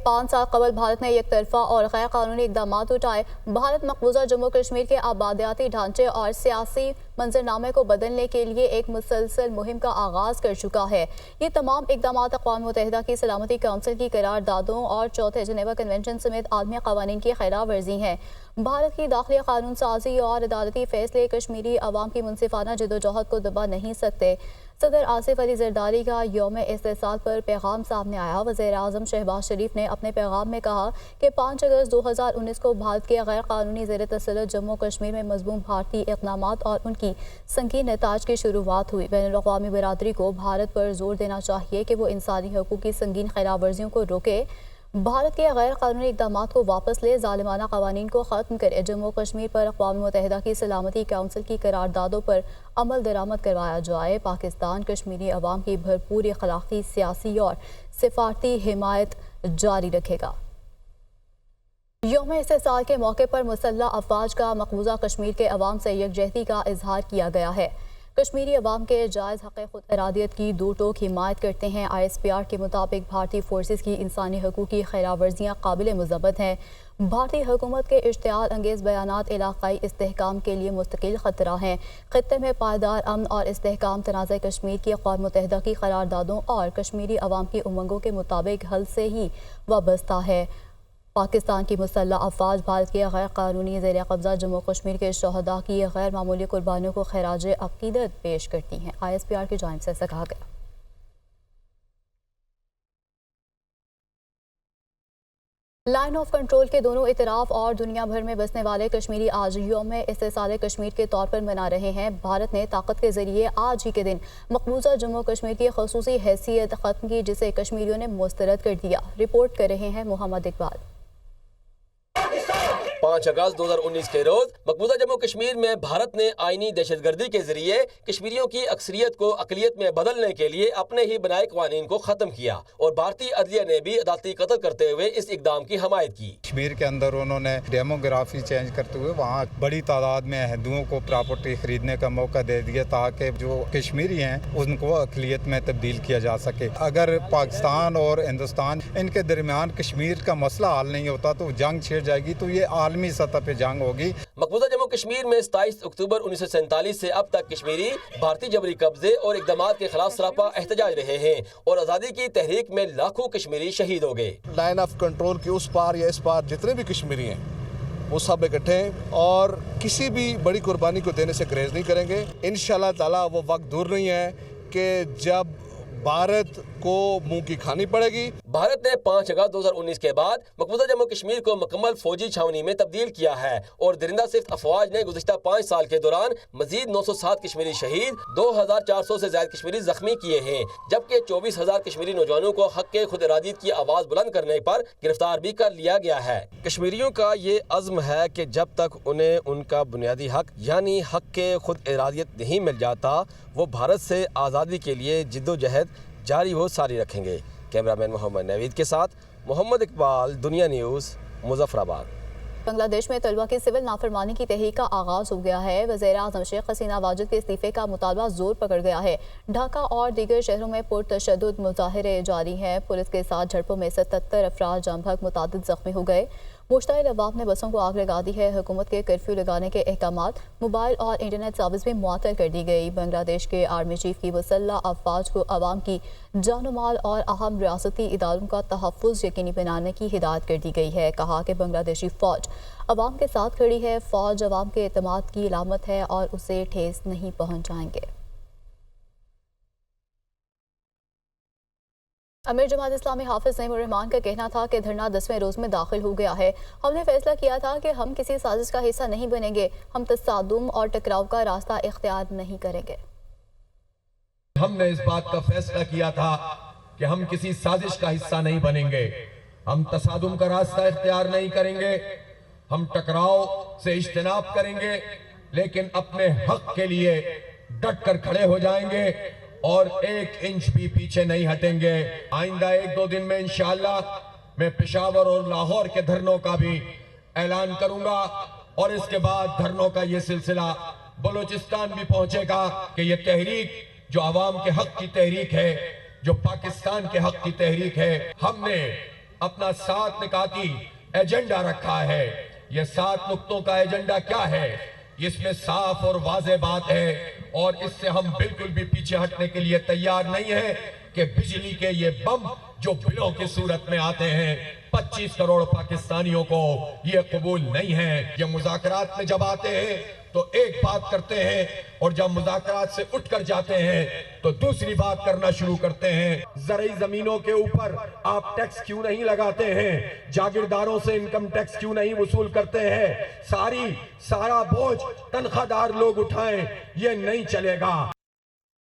5 साल कबल भारत ने एक तरफा और गैर कानूनी इकदामात उठाए। भारत मकबूजा जम्मू कश्मीर के आबादियाती ढांचे और सियासी मंजरनामे को बदलने के लिए एक मुसलसल मुहिम का आगाज कर चुका है। ये तमाम इकदामात अक़वाम मुत्तहिदा की सलामती काउंसिल की करारदादों और चौथे जिनेवा कन्वेंशन समेत आलमी क़वानीन की खिलाफ वर्जी है। भारत की दाखिली कानून साजी और अदालती फैसले कश्मीरी अवाम की मुनसिफाना जदोजहद को दबा नहीं सकते। सदर आसिफ अली जरदारी का यौम इस्तिसाल पर पैगाम सामने आया। वज़ीर आज़म शहबाज शरीफ ने अपने पैगाम में कहा कि 5 अगस्त 2019 को भारत के गैर कानूनी ज़ेर तसल्लुत जम्मू कश्मीर में मज़मूम भारतीय इक़दामात और उनकी संगीन नताज की शुरुआत हुई। बैनुल-अक़वामी बिरादरी को भारत पर जोर देना चाहिए कि वो इंसानी हकूक़ की संगीन खिलाफ वर्जियों को रोके, भारत के गैर कानूनी इक़दामात को वापस ले, ज़ालिमाना क़वानीन को ख़त्म करे, जम्मू कश्मीर पर अक़वाम मुत्तहिदा की सलामती काउंसिल की करारदादों पर अमल दरामद करवाया जाए। पाकिस्तान कश्मीरी अवाम की भरपूर अखलाक़ी, सियासी और सिफारती हिमायत जारी रखेगा। यौम इस्तिसाल के मौके पर मुसल्लह अफ़वाज का मकबूजा कश्मीर के अवाम से यकजहती का इजहार किया गया है। कश्मीरी अवाम के जायज़ हक़ खुद इरादियत की दो टोक हिमायत करते हैं। ISPR के मुताबिक भारतीय फोर्सेस की इंसानी हकूक़ की खिलाफ वर्जियाँ काबिल मज़म्मत हैं। भारतीय हुकूमत के इश्तियाल अंगेज़ बयानात इलाक़ाई इस्तेहकाम के लिए मुस्तकिल ख़तरा हैं। ख़ित्ते में पायदार अमन और इस्तेहकाम तनाज़ा कश्मीर की अक़वाम मुत्तहिदा की करारदादों और कश्मीरी अवाम की उमंगों के मुताबिक हल से ही वाबस्ता है। पाकिस्तान की मुसल्लह अफ़वाज भारत के गैर कानूनी ज़ेर कब्ज़ा जम्मू कश्मीर के शहदा की गैर मामूली कुर्बानियों को खराज अक़ीदत पेश करती हैं। ISPR की जानिब से ऐसा कहा गया। लाइन ऑफ कंट्रोल के दोनों इतराफ और दुनिया भर में बसने वाले कश्मीरी आज यौम इस्तिसाल कश्मीर के तौर पर मना रहे हैं। भारत ने ताकत के जरिए आज ही के दिन मकबूजा जम्मू कश्मीर की ख़ुसूसी हैसियत ख़त्म की, जिसे कश्मीरियों ने मुस्तरद कर दिया। रिपोर्ट कर रहे हैं मोहम्मद इकबाल। 5 अगस्त 2019 के रोज मकबूजा जम्मू कश्मीर में भारत ने आईनी दहशतगर्दी के जरिए कश्मीरियों की अक्सरियत को अकलियत में बदलने के लिए अपने ही बनाए कवानीन को खत्म किया और भारतीय अदलिया ने भी अदालती कत्ल करते हुए इस इकदाम की हमायत की। कश्मीर के अंदर उन्होंने डेमोग्राफी चेंज करते हुए वहाँ बड़ी तादाद में हिंदुओं को प्रॉपर्टी खरीदने का मौका दे दिया ताकि जो कश्मीरी हैं उनको अकलियत में तब्दील किया जा सके। अगर पाकिस्तान और हिंदुस्तान इनके दरमियान कश्मीर का मसला हल नहीं होता तो जंग छिड़ जाएगी, तो ये आलमी सतह पे जंग होगी। मकबूजा जम्मू कश्मीर में 27 अक्टूबर 1947 से अब तक कश्मीरी भारतीय जबरी कब्जे और इक़दामात के खिलाफ सरापा एहतजाज रहे हैं और आज़ादी की तहरीक में लाखों कश्मीरी शहीद हो गए। लाइन ऑफ कंट्रोल के उस पार या इस पार जितने भी कश्मीरी हैं वो सब इकट्ठे हैं और किसी भी बड़ी कुर्बानी को देने से गुरेज नहीं करेंगे। इंशाअल्लाह ताला वो वक्त दूर नहीं है कि जब भारत को मुंह की खानी पड़ेगी। भारत ने 5 अगस्त 2019 के बाद मकबूजा जम्मू कश्मीर को मुकम्मल फौजी छावनी में तब्दील किया है और दरिंदा सिफ्त अफवाज ने गुज़िश्ता 5 साल के दौरान मजीद 907 कश्मीरी शहीद, 2400 से ज्यादा कश्मीरी जख्मी किए हैं, जबकि 24,000 कश्मीरी नौजवानों को हक के खुद इरादियत की आवाज बुलंद करने पर गिरफ्तार भी कर लिया गया है। कश्मीरियों का ये अज़्म है कि जब तक उन्हें उनका बुनियादी हक यानी हक के खुद इरादियत नहीं मिल जाता, वो भारत से आज़ादी के लिए जिद्दोजहद जारी हो सारी रखेंगे। कैमरामैन मोहम्मद नवीद के साथ मोहम्मद इकबाल, दुनिया न्यूज़, मुजफ्फराबाद। बांग्लादेश में तलबा की सिविल नाफरमानी की तहरीक का आगाज हो गया है। वज़ीर आज़म शेख हसीना वाजिद के इस्तीफे का मुतालबा जोर पकड़ गया है। ढाका और दीगर शहरों में पुरतशद्दुद मुजाहिरे जारी हैं। पुलिस के साथ झड़पों में 77 अफराद जाम बहक, मुतादिद जख्मी हो गए। मुश्ताइल अवाम ने बसों को आग लगा दी है। हुकूमत के कर्फ्यू लगाने के अहकामात, मोबाइल और इंटरनेट सर्विस भी मुअत्तल कर दी गई। बांग्लादेश के आर्मी चीफ की मुसल्लह अफवाज को अवाम की जान माल और अहम रियासती इदारों का तहफ़्फ़ुज़ यकीनी बनाने की हिदायत कर दी गई है। कहा कि बांग्लादेशी फ़ौज अवाम के साथ खड़ी है। फ़ौज अवाम के एतमाद की अलामत है और उसे ठेस नहीं पहुँचाएंगे। अमीर जमात इस्लामी हाफिज नईमुर रहमान का कहना था कि धरना 10वें रोज़ में दाखिल हो गया है। हमने फैसला किया था कि हम किसी साजिश का हिस्सा नहीं बनेंगे। हम तसादुम और टकराव का रास्ता इख्तियार नहीं करेंगे। हमने इस बात का फैसला किया था कि हम किसी साजिश का हिस्सा नहीं बनेंगे। हम तसादुम का रास्ता इख्तियार नहीं करेंगे। हम टकराव से इज्तनाब करेंगे, लेकिन अपने हक के लिए डट कर खड़े हो जाएंगे और 1 इंच भी पीछे नहीं हटेंगे। आइंदा 1-2 दिन में इंशाअल्लाह मैं पेशावर और लाहौर के धरनों का भी ऐलान करूंगा और इसके बाद धरनों का ये सिलसिला बलूचिस्तान भी पहुंचेगा कि ये तहरीक जो अवाम के हक की तहरीक है, जो पाकिस्तान के हक की तहरीक है, हमने اپنا 7 نکاتی ایجنڈا رکھا ہے. یہ 7 نقطوں کا ایجنڈا کیا ہے؟ اس میں صاف اور واضح بات ہے اور اس سے ہم بالکل بھی پیچھے ہٹنے کے لیے تیار نہیں ہیں کہ بجلی کے یہ بم جو بلوں کی صورت میں آتے ہیں 25 کروڑ پاکستانیوں کو یہ قبول نہیں ہے. یہ مذاکرات میں جب آتے ہیں تو ایک بات کرتے ہیں اور جب مذاکرات سے اٹھ کر جاتے ہیں تو دوسری بات کرنا شروع کرتے ہیں. زرعی زمینوں کے اوپر آپ ٹیکس کیوں نہیں لگاتے ہیں؟ جاگیرداروں سے انکم ٹیکس کیوں نہیں وصول کرتے ہیں؟ سارا بوجھ تنخواہ دار لوگ اٹھائیں، یہ نہیں چلے گا.